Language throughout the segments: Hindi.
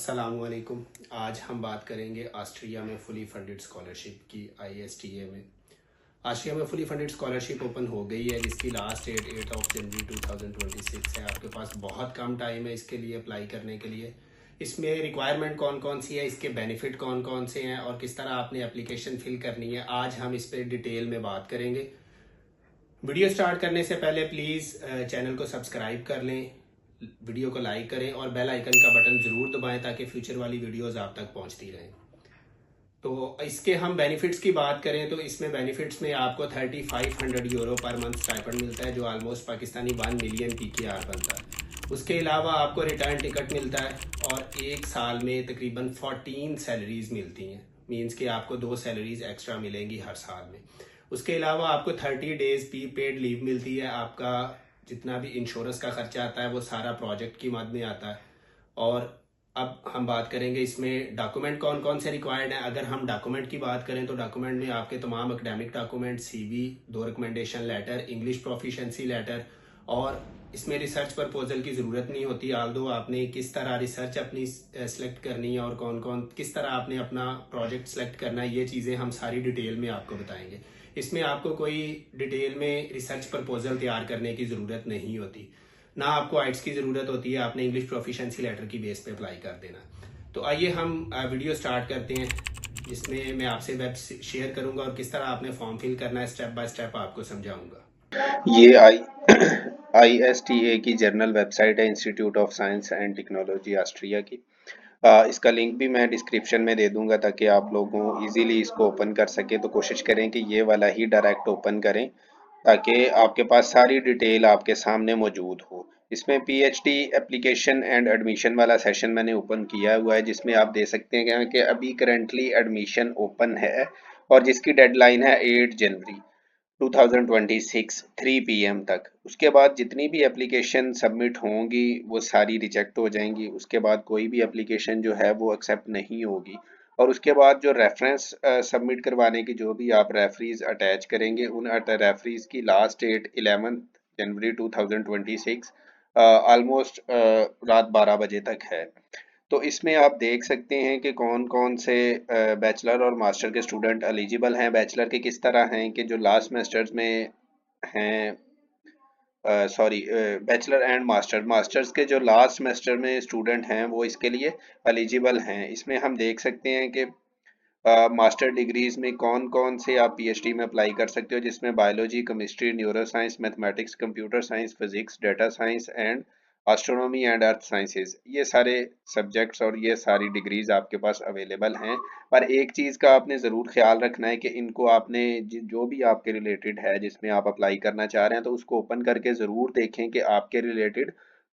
अस्सलामुअलैकुम। आज हम बात करेंगे ऑस्ट्रिया में फुली फंडेड स्कॉलरशिप की ISTA में। ऑस्ट्रिया में फुली फंडेड स्कॉलरशिप ओपन हो गई है, जिसकी लास्ट डेट 8 जनवरी 2026 है। आपके पास बहुत कम टाइम है इसके लिए अप्लाई करने के लिए। इसमें रिक्वायरमेंट कौन कौन सी है, इसके बेनिफिट कौन कौन से हैं और किस तरह आपने एप्लीकेशन फिल करनी है, आज हम इस पर डिटेल में बात करेंगे। वीडियो स्टार्ट करने से पहले प्लीज़ चैनल को सब्सक्राइब कर लें, वीडियो को लाइक करें और बेल आइकन का बटन ज़रूर दबाएं ताकि फ्यूचर वाली वीडियोस आप तक पहुंचती रहें। तो इसके हम बेनिफिट्स की बात करें तो इसमें बेनिफिट्स में आपको 3500 यूरो पर मंथ स्टाइपेंड मिलता है, जो ऑलमोस्ट पाकिस्तानी 1 मिलियन PKR बनता है। उसके अलावा आपको रिटर्न टिकट मिलता है और एक साल में तकरीबन 14 सैलरीज मिलती हैं। मीन्स कि आपको 2 सैलरीज एक्स्ट्रा मिलेंगी हर साल में। उसके अलावा आपको 30 डेज पेड लीव मिलती है। आपका जितना भी इंश्योरेंस का खर्चा आता है वो सारा प्रोजेक्ट की मद में आता है। और अब हम बात करेंगे इसमें डॉक्यूमेंट कौन कौन से रिक्वायर्ड हैं। अगर हम डॉक्यूमेंट की बात करें तो डॉक्यूमेंट में आपके तमाम academic document, CV, 2 recommendation letter, English proficiency letter, और इसमें रिसर्च प्रपोजल की ज़रूरत नहीं होती। आल्दो आपने किस तरह रिसर्च अपनी सेलेक्ट करनी है और कौन कौन किस तरह आपने अपना प्रोजेक्ट सेलेक्ट करना है, ये चीज़ें हम सारी डिटेल में आपको बताएंगे। इसमें आपको कोई डिटेल में रिसर्च प्रपोजल तैयार करने की ज़रूरत नहीं होती, ना आपको आइट्स की ज़रूरत होती है। आपने इंग्लिश प्रोफिशेंसी लेटर की बेस पे अप्लाई कर देना। तो आइए हम वीडियो स्टार्ट करते हैं, जिसमें मैं आपसे वेब शेयर करूंगा और किस तरह आपने फॉर्म फिल करना है स्टेप बाय स्टेप आपको समझाऊंगा। ये ISTA की जर्नल वेबसाइट है, institute of science and technology Austria की। इसका लिंक भी मैं डिस्क्रिप्शन में दे दूंगा ताकि आप लोगों इजीली इसको ओपन कर सके। तो कोशिश करें कि ये वाला ही डायरेक्ट ओपन करें ताकि आपके पास सारी डिटेल आपके सामने मौजूद हो। इसमें PhD एप्लीकेशन एंड एडमिशन वाला सेशन मैंने ओपन किया हुआ है, जिसमें आप दे सकते हैं कि अभी करंटली एडमिशन ओपन है और जिसकी डेडलाइन है 8 जनवरी 2026 3 PM तक। उसके बाद जितनी भी एप्लीकेशन सबमिट होंगी वो सारी रिजेक्ट हो जाएंगी। उसके बाद कोई भी एप्लीकेशन जो है वो एक्सेप्ट नहीं होगी। और उसके बाद जो रेफरेंस सबमिट करवाने की जो भी आप रेफरीज अटैच करेंगे, उन रेफरीज की लास्ट डेट 11 जनवरी 2026 ऑलमोस्ट रात 12 बजे तक है। तो इसमें आप देख सकते हैं कि कौन कौन से बैचलर और मास्टर के स्टूडेंट एलिजिबल हैं। बैचलर के किस तरह हैं कि जो लास्ट सेमेस्टर्स में हैं, सॉरी, बैचलर एंड मास्टर्स के जो लास्ट सेमेस्टर में स्टूडेंट हैं वो इसके लिए एलिजिबल हैं। इसमें हम देख सकते हैं कि मास्टर डिग्रीज में कौन कौन से आप PhD में अप्लाई कर सकते हो, जिसमें biology, chemistry, neuro science, mathematics, computer science, physics, data science and astronomy and earth sciences, ये सारे सब्जेक्ट्स और ये सारी डिग्रीज आपके पास अवेलेबल हैं। पर एक चीज़ का आपने ज़रूर ख्याल रखना है कि इनको आपने जो भी आपके रिलेटेड है जिसमें आप अप्लाई करना चाह रहे हैं, तो उसको ओपन करके ज़रूर देखें कि आपके रिलेटेड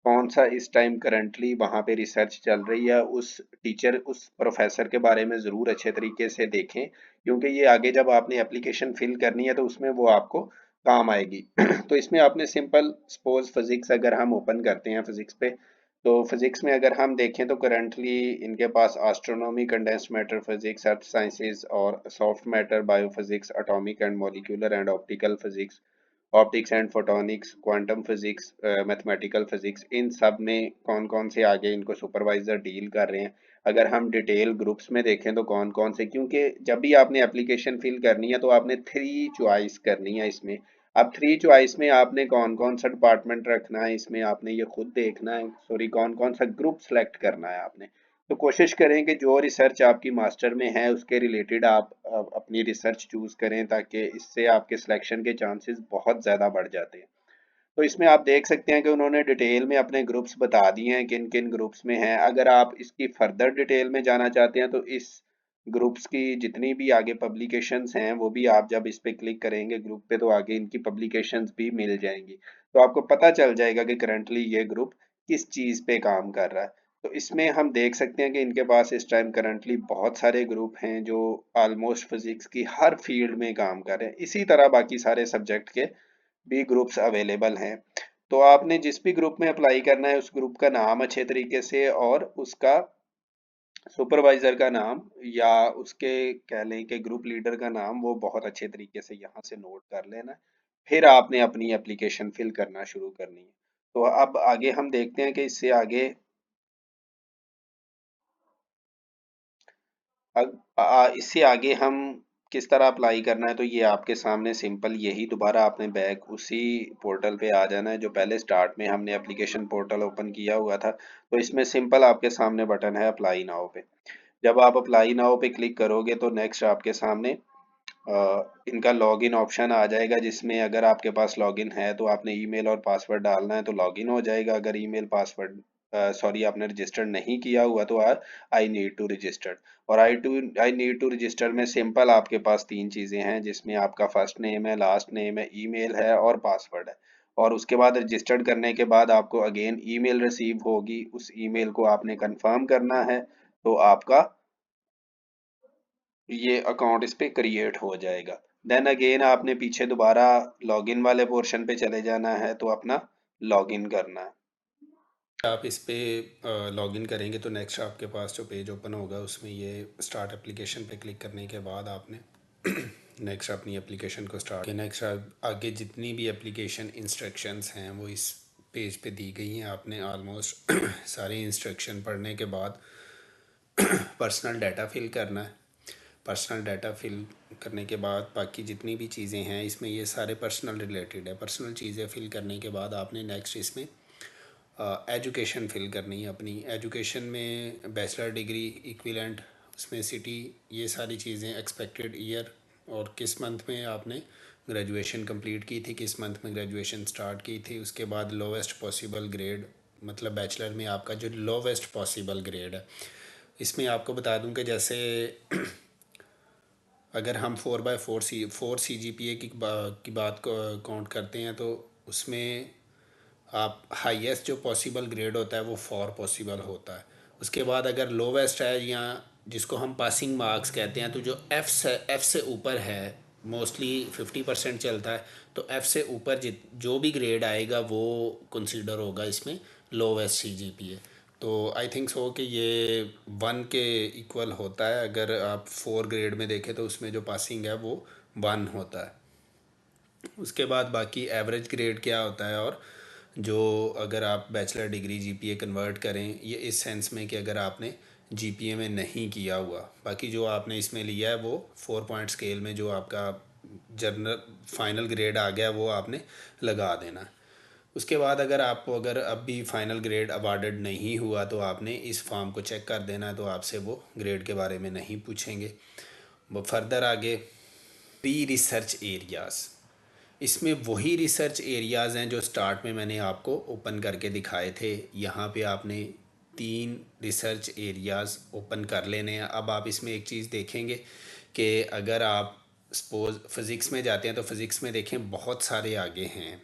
कौन सा इस टाइम करंटली वहाँ पे रिसर्च चल रही है। उस टीचर, उस प्रोफेसर के बारे में ज़रूर अच्छे तरीके से देखें, क्योंकि ये आगे जब आपने एप्लीकेशन फिल करनी है तो उसमें वो आपको काम आएगी। तो इसमें आपने सिंपल सपोज फिजिक्स अगर हम ओपन करते हैं फिजिक्स पे, तो फिजिक्स में अगर हम देखें तो करंटली इनके पास astronomy, condensed matter physics, earth sciences और soft matter biophysics, atomic and molecular and optical physics, optics and photonics, quantum physics, mathematical physics, इन सब में कौन कौन से आगे इनको सुपरवाइजर डील कर रहे हैं। अगर हम डिटेल ग्रुप्स में देखें तो कौन कौन से, क्योंकि जब भी आपने एप्लीकेशन फिल करनी है तो आपने 3 चॉइस करनी है इसमें। अब 3 चॉइस में आपने कौन कौन सा डिपार्टमेंट रखना है, इसमें आपने ये खुद देखना है, सॉरी, कौन कौन सा ग्रुप सेलेक्ट करना है आपने। तो कोशिश करें कि जो रिसर्च आपकी मास्टर में है उसके रिलेटेड आप अपनी रिसर्च चूज करें, ताकि इससे आपके सिलेक्शन के चांसेस बहुत ज़्यादा बढ़ जाते हैं। तो इसमें आप देख सकते हैं कि उन्होंने डिटेल में अपने ग्रुप्स बता दिए हैं किन किन ग्रुप्स में हैं। अगर आप इसकी फर्दर डिटेल में जाना चाहते हैं तो इस ग्रुप्स की जितनी भी आगे पब्लिकेशंस हैं वो भी आप जब इस पे क्लिक करेंगे ग्रुप पे, तो आगे इनकी पब्लिकेशंस भी मिल जाएंगी। तो आपको पता चल जाएगा कि करंटली ये ग्रुप किस चीज़ पे काम कर रहा है। तो इसमें हम देख सकते हैं कि इनके पास इस टाइम करंटली बहुत सारे ग्रुप हैं जो ऑलमोस्ट फिजिक्स की हर फील्ड में काम कर रहे हैं। इसी तरह बाकी सारे सब्जेक्ट के भी ग्रुप्स अवेलेबल हैं। तो आपने जिस भी ग्रुप में अप्लाई करना है उस ग्रुप का नाम अच्छे तरीके से और उसका सुपरवाइजर का नाम या उसके कह लें कि ग्रुप लीडर का नाम, वो बहुत अच्छे तरीके से यहाँ से नोट कर लेना है। फिर आपने अपनी एप्लीकेशन फिल करना शुरू करनी है। तो अब आगे हम देखते हैं कि इससे आगे इससे आगे हम किस तरह अप्लाई करना है, तो ये आपके सामने सिंपल, यही दोबारा आपने बैक उसी पोर्टल पे आ जाना है जो पहले स्टार्ट में हमने एप्लीकेशन पोर्टल ओपन किया हुआ था। तो इसमें सिंपल आपके सामने बटन है अप्लाई नाउ पे। जब आप अप्लाई नाउ पे क्लिक करोगे तो नेक्स्ट आपके सामने इनका लॉगिन ऑप्शन आ जाएगा, जिसमें अगर आपके पास लॉगिन है तो आपने ईमेल और पासवर्ड डालना है तो लॉगिन हो जाएगा। अगर ईमेल पासवर्ड सॉरी आपने रजिस्टर्ड नहीं किया हुआ तो आई नीड टू रजिस्टर्ड। और आई नीड टू रजिस्टर में सिंपल आपके पास तीन चीज़ें हैं, जिसमें आपका फर्स्ट नेम है, लास्ट नेम है, ईमेल है और पासवर्ड है। और उसके बाद रजिस्टर्ड करने के बाद आपको अगेन ईमेल रिसीव होगी, उस ईमेल को आपने कंफर्म करना है, तो आपका ये अकाउंट इस पे क्रिएट हो जाएगा। देन अगेन आपने पीछे दोबारा लॉगिन वाले पोर्शन पे चले जाना है तो अपना लॉगिन करना है। आप इस पे लॉगिन करेंगे तो नेक्स्ट आपके पास जो पेज ओपन होगा उसमें ये स्टार्ट एप्लीकेशन पे क्लिक करने के बाद आपने नेक्स्ट अपनी एप्लीकेशन को स्टार्ट, नेक्स्ट आगे जितनी भी एप्लीकेशन इंस्ट्रक्शंस हैं वो इस पेज पे दी गई हैं। आपने ऑलमोस्ट सारी इंस्ट्रक्शन पढ़ने के बाद पर्सनल डाटा फिल करना है। पर्सनल डाटा फिल करने के बाद बाकी जितनी भी चीज़ें हैं इसमें ये सारे पर्सनल रिलेटेड है। पर्सनल चीज़ें फिल करने के बाद आपने नेक्स्ट इसमें एजुकेशन फिल करनी है। अपनी एजुकेशन में बैचलर डिग्री इक्विवेलेंट, उसमें सिटी, ये सारी चीज़ें, एक्सपेक्टेड ईयर और किस मंथ में आपने ग्रेजुएशन कंप्लीट की थी, किस मंथ में ग्रेजुएशन स्टार्ट की थी। उसके बाद लोवेस्ट पॉसिबल ग्रेड, मतलब बैचलर में आपका जो लोवेस्ट पॉसिबल ग्रेड है। इसमें आपको बता दूं कि जैसे अगर हम 4 सी जी पी ए की बात को काउंट करते हैं तो उसमें आप हाईएस्ट जो पॉसिबल ग्रेड होता है वो 4 पॉसिबल होता है। उसके बाद अगर लोवेस्ट है या जिसको हम पासिंग मार्क्स कहते हैं, तो जो एफ़ से ऊपर है, मोस्टली 50% चलता है, तो एफ़ से ऊपर जो भी ग्रेड आएगा वो कंसीडर होगा इसमें lowest C G P A. तो आई थिंक सो कि ये 1 के इक्वल होता है। अगर आप 4 ग्रेड में देखें तो उसमें जो पासिंग है वो 1 होता है। उसके बाद बाकी एवरेज ग्रेड क्या होता है, और जो अगर आप बैचलर डिग्री जीपीए कन्वर्ट करें, ये इस सेंस में कि अगर आपने जीपीए में नहीं किया हुआ, बाकी जो आपने इसमें लिया है वो 4 पॉइंट स्केल में जो आपका जनरल फाइनल ग्रेड आ गया वो आपने लगा देना है। उसके बाद अगर अब भी फाइनल ग्रेड अवार्डेड नहीं हुआ तो आपने इस फॉर्म को चेक कर देना है, तो आपसे वो ग्रेड के बारे में नहीं पूछेंगे। वो फर्दर आगे प्री रिसर्च एरियाज़, इसमें वही रिसर्च एरियाज़ हैं जो स्टार्ट में मैंने आपको ओपन करके दिखाए थे। यहाँ पे आपने 3 रिसर्च एरियाज़ ओपन कर लेने हैं। अब आप इसमें एक चीज़ देखेंगे कि अगर आप सपोज़ फ़िज़िक्स में जाते हैं तो फ़िज़िक्स में देखें बहुत सारे आगे हैं।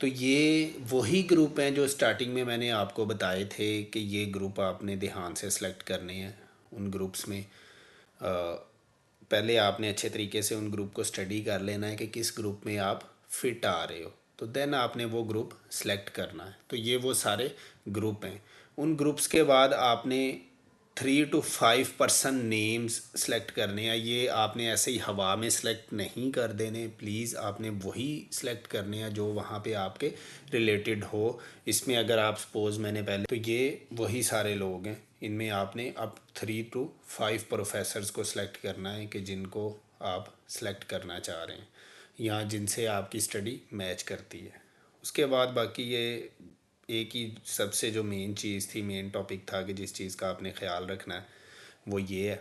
तो ये वही ग्रुप हैं जो स्टार्टिंग में मैंने आपको बताए थे कि ये ग्रुप आपने ध्यान से सिलेक्ट करने हैं। उन ग्रुप्स में पहले आपने अच्छे तरीके से उन ग्रुप को स्टडी कर लेना है कि किस ग्रुप में आप फिट आ रहे हो, तो देन आपने वो ग्रुप सेलेक्ट करना है। तो ये वो सारे ग्रुप हैं। उन ग्रुप्स के बाद आपने 3 to 5 पर्सन नेम्स सेलेक्ट करने हैं। ये आपने ऐसे ही हवा में सेलेक्ट नहीं कर देने, प्लीज़ आपने वही सेलेक्ट करने हैं जो वहाँ पे आपके रिलेटेड हो। इसमें अगर आप सपोज़ मैंने पहले, तो ये वही सारे लोग हैं। इनमें आपने अब 3 to 5 प्रोफेसर्स को सिलेक्ट करना है कि जिनको आप सेलेक्ट करना चाह रहे हैं या जिनसे आपकी स्टडी मैच करती है। उसके बाद बाकी ये एक ही सबसे जो मेन चीज़ थी, मेन टॉपिक था कि जिस चीज़ का आपने ख्याल रखना है वो ये है।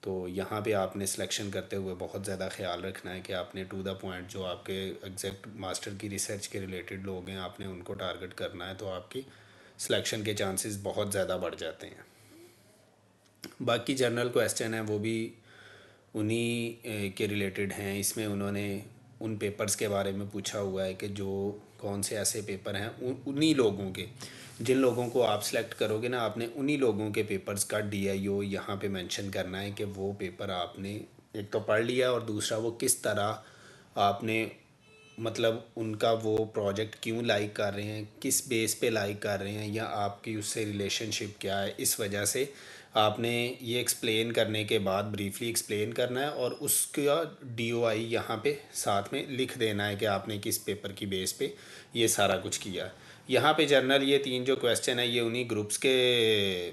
तो यहाँ पे आपने सिलेक्शन करते हुए बहुत ज़्यादा ख्याल रखना है कि आपने टू द पॉइंट जो आपके एग्जैक्ट मास्टर की रिसर्च के रिलेटेड लोग हैं आपने उनको टारगेट करना है, तो आपकी सिलेक्शन के चांसेस बहुत ज़्यादा बढ़ जाते हैं। बाकी जनरल क्वेश्चन है वो भी उन्हीं के रिलेटेड हैं। इसमें उन्होंने उन पेपर्स के बारे में पूछा हुआ है कि जो कौन से ऐसे पेपर हैं उन्हीं लोगों के, जिन लोगों को आप सेलेक्ट करोगे ना, आपने उन्हीं लोगों के पेपर्स का DIO यहाँ पे मेंशन करना है कि वो पेपर आपने एक तो पढ़ लिया और दूसरा वो किस तरह आपने, मतलब उनका वो प्रोजेक्ट क्यों लाइक कर रहे हैं, किस बेस पे लाइक कर रहे हैं, या आपकी उससे रिलेशनशिप क्या है। इस वजह से आपने ये एक्सप्लेन करने के बाद ब्रीफली एक्सप्लेन करना है और उसका DOI यहाँ पे साथ में लिख देना है कि आपने किस पेपर की बेस पे ये सारा कुछ किया। यहाँ पे जर्नल ये 3 जो क्वेश्चन है ये उन्हीं ग्रुप्स के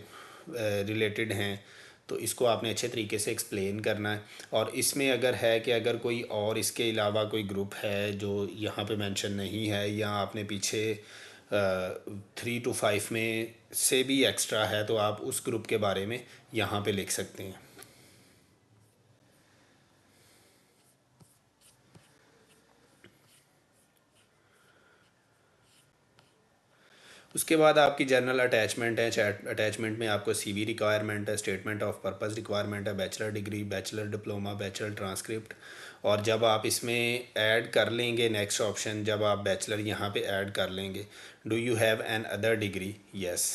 रिलेटेड हैं। तो इसको आपने अच्छे तरीके से एक्सप्लेन करना है। और इसमें अगर है कि अगर कोई और इसके अलावा कोई ग्रुप है जो यहाँ पे मेंशन नहीं है, या आपने पीछे 3 to 5 में से भी एक्स्ट्रा है, तो आप उस ग्रुप के बारे में यहाँ पे लिख सकते हैं। उसके बाद आपकी जर्नल अटैचमेंट है। अटैचमेंट में आपको सीवी रिक्वायरमेंट है, स्टेटमेंट ऑफ पर्पस रिक्वायरमेंट है, bachelor degree, bachelor diploma, bachelor transcript. और जब आप इसमें ऐड कर लेंगे, नेक्स्ट ऑप्शन, जब आप बैचलर यहाँ पे ऐड कर लेंगे, do you have an other degree, yes,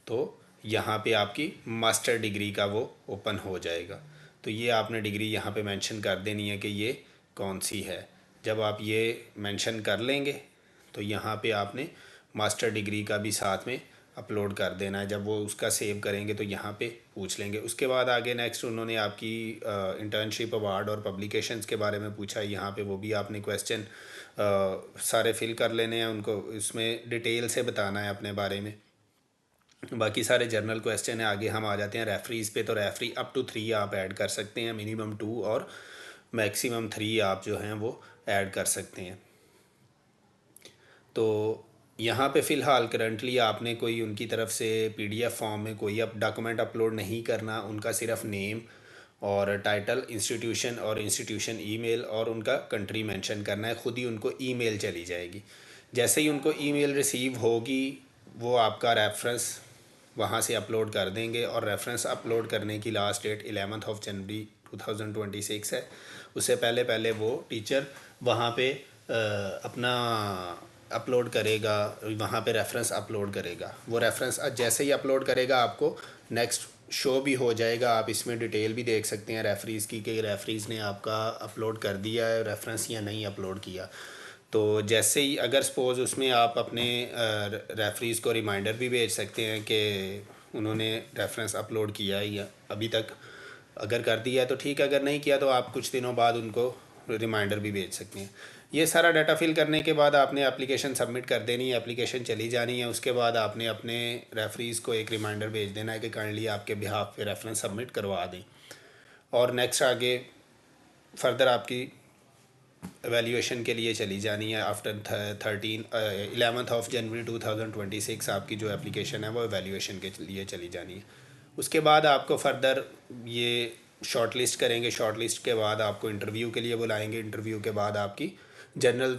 तो यहाँ पे आपकी मास्टर डिग्री का वो ओपन हो जाएगा। तो ये आपने डिग्री यहाँ पे मेंशन कर देनी है कि ये कौन सी है। जब आप ये मेंशन कर लेंगे तो यहाँ पे आपने मास्टर डिग्री का भी साथ में अपलोड कर देना है। जब वो उसका सेव करेंगे तो यहाँ पे पूछ लेंगे। उसके बाद आगे नेक्स्ट उन्होंने आपकी इंटर्नशिप अवार्ड और पब्लिकेशंस के बारे में पूछा। यहाँ पे वो भी आपने क्वेश्चन सारे फिल कर लेने हैं, उनको इसमें डिटेल से बताना है अपने बारे में। बाकी सारे जर्नल क्वेश्चन है। आगे हम आ जाते हैं रेफरीज पे। तो रेफरी अप टू 3 आप ऐड कर सकते हैं, मिनिमम 2 और मैक्सिमम 3 आप जो हैं वो ऐड कर सकते हैं। तो यहाँ पे फ़िलहाल करंटली आपने कोई उनकी तरफ से पीडीएफ फॉर्म में कोई अब डॉक्यूमेंट अपलोड नहीं करना। उनका सिर्फ नेम और टाइटल, इंस्टीट्यूशन और इंस्टीट्यूशन ईमेल और उनका कंट्री मेंशन करना है। ख़ुद ही उनको ईमेल चली जाएगी। जैसे ही उनको ईमेल रिसीव होगी वो आपका रेफरेंस वहाँ से अपलोड कर देंगे। और रेफरेंस अपलोड करने की लास्ट डेट 11 जनवरी 2026 है। उससे पहले पहले वो टीचर वहाँ पे अपना अपलोड करेगा, वहाँ पे रेफरेंस अपलोड करेगा। वो रेफरेंस जैसे ही अपलोड करेगा आपको नेक्स्ट शो भी हो जाएगा। आप इसमें डिटेल भी देख सकते हैं रेफरीज़ की कि रेफरीज़ ने आपका अपलोड कर दिया है रेफरेंस या नहीं अपलोड किया। तो जैसे ही अगर सपोज़ उसमें आप अपने रेफरीज़ को रिमाइंडर भी भेज सकते हैं कि उन्होंने रेफरेंस अपलोड किया है या अभी तक अगर कर दिया है तो ठीक है, अगर नहीं किया तो आप कुछ दिनों बाद उनको रिमाइंडर भी भेज सकते हैं। ये सारा डाटा फिल करने के बाद आपने एप्लीकेशन सबमिट कर देनी है, एप्लीकेशन चली जानी है। उसके बाद आपने अपने रेफरीज़ को एक रिमाइंडर भेज देना है कि काइंडली आपके बिहाफ पे रेफरेंस सबमिट करवा दें। और नेक्स्ट आगे फर्दर आपकी एवेल्यूएशन के लिए चली जानी है। आफ्टर 11 जनवरी 2026 आपकी जो एप्लीकेशन है वो एवेल्यूएशन के लिए चली जानी है। उसके बाद आपको फर्दर ये शॉर्ट लिस्ट करेंगे। शॉर्ट लिस्ट के बाद आपको इंटरव्यू के लिए बुलाएंगे। इंटरव्यू के बाद आपकी जनरल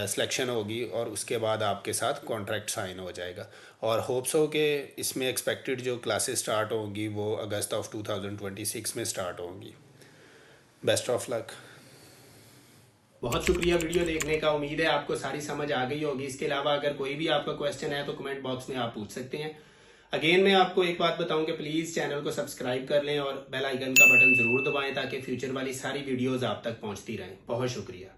सिलेक्शन होगी और उसके बाद आपके साथ कॉन्ट्रैक्ट साइन हो जाएगा। और होप्स हो कि इसमें एक्सपेक्टेड जो क्लासेस स्टार्ट होंगी वो अगस्त ऑफ 2026 में स्टार्ट होंगी। Best of luck. बहुत शुक्रिया वीडियो देखने का। उम्मीद है आपको सारी समझ आ गई होगी। इसके अलावा अगर कोई भी आपका क्वेश्चन है तो कमेंट बॉक्स में आप पूछ सकते हैं। अगेन मैं आपको एक बात बताऊं कि प्लीज़ चैनल को सब्सक्राइब कर लें और बेल आइकन का बटन ज़रूर दबाएं ताकि फ्यूचर वाली सारी वीडियोज़ आप तक पहुंचती रहें। बहुत शुक्रिया।